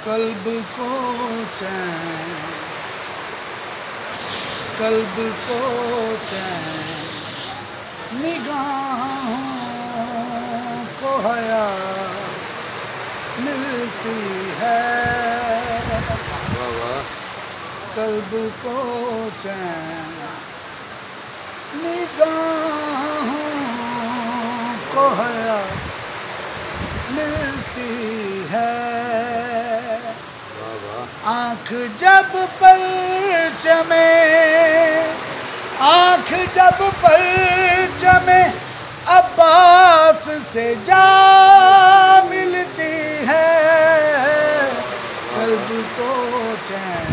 قلب کو چین، قلب کو چین، نگاہوں کو حیا ملتی ہے، قلب کو چین، نگاہوں کو حیا ملتی ہے، آنکھ جب پرچمے، آنکھ جب پرچمے عباس سے جا ملتی ہے، قلب کو چین،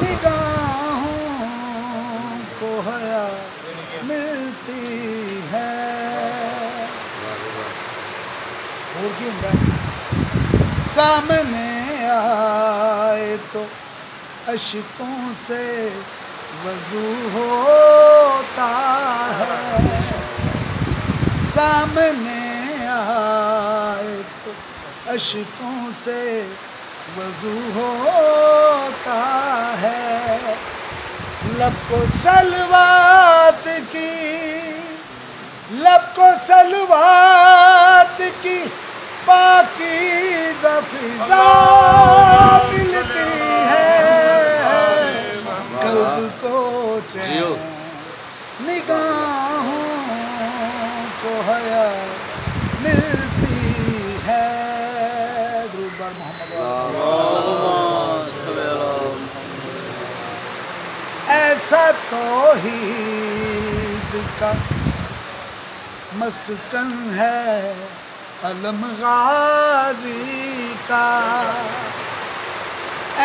نگاہوں کو حیا ملتی ہے۔ اور کیوں گا سامنے آئے تو اشکوں سے وضو ہوتا ہے، سامنے آئے تو اشکوں سے وضو ہوتا ہے، لب کو سلوات کی، لب کو سلوات کی پاکیزہ فضا ملتی ہے، قلب کو چین، نگاہوں کو حیا ملتی ہے۔ درود بر محمد ایسا توحید کا مسکن ہے علم غازی کا،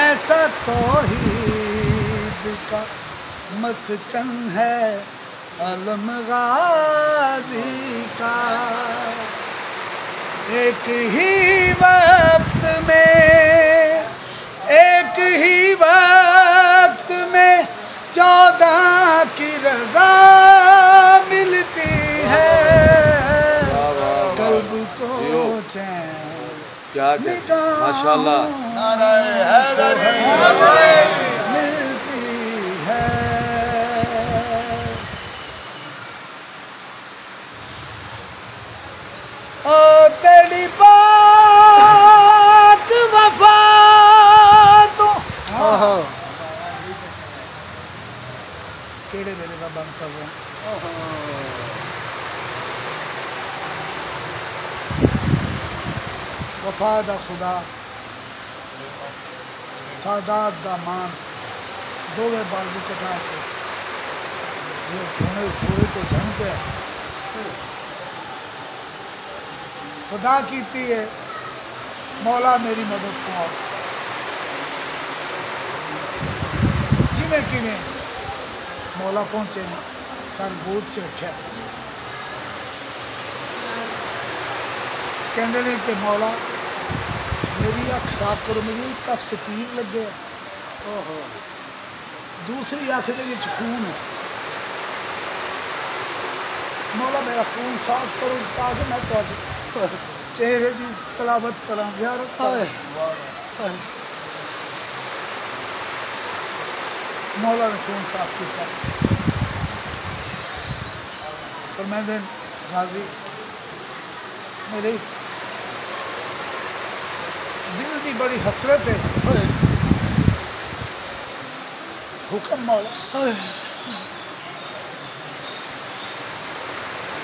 ایسا توحید کا مسکن ہے علم غازی کا، ایک ہی وقت میں، ایک ہی وقت میں 14 کی رضا ملتی ہے، قلب کو چین، کیا ماشاءاللہ، نعرہ حیدری ملتی ہے۔ او تیری پاک وفا تو کیڑے میرے کا بند کر رہے ہیں، وفا دا خدا سادات دا مان دووے بازو کٹا کے یہ ہوئے تو جھنگ پہ صدا کیتی ہے مولا میری مدد کو آؤ، جویں کیویں مولا پہنچے نا سر گود چ رکھیا، کہندے نے کہ مولا میری اکھ صاف کرو، میری ایک اکھ سے تیر لگ گیا، دوسری اکھ دے وچ خون ہے، مولا میرا خون صاف کرو تاکہ میں تواڈے چہرے دی تلاوت کراں، زیارت کراں۔ مولا نے خون صاف کیتا، فرمائندے غازی میرے دل دی بڑی حسرت ہے، حکم مولا،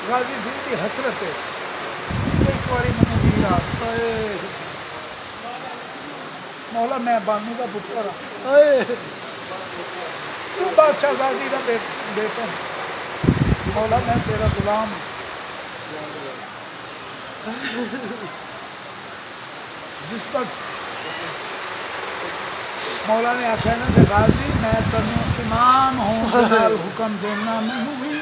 غازی دل دی حسرت ہے، ایک باری میں دل آ مولا میں بانو کا پتر ہوں، تو بادشاہ زادی کا بیٹا ہے، مولا میں تیرا غلام ہوں، جس وقت مولا نے آخیا نا کہ غازی میں تنوں امام ہوں حکم دینا نہیں ہوئی،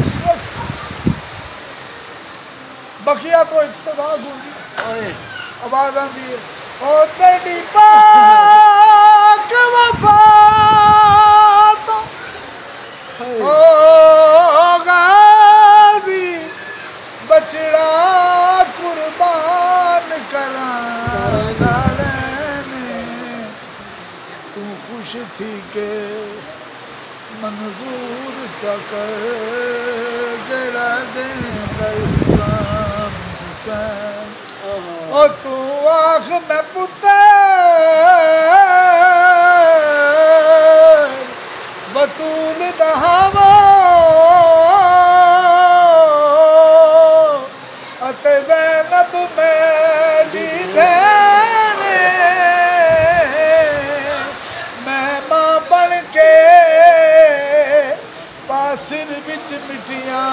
اس وقت بقیہ تو ایک صدا گونجی، آواز آندی ہے او تیری پاک وفا تو او غازی تھی کہ منظور چکر جڑا دیں امام حسین او تو آخ میں پتر بطول دہاوا اتے زینب میری بہن میں ماں بن کے پاسر وچ مٹیاں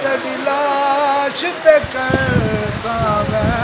تیری لاش تے کر ساویں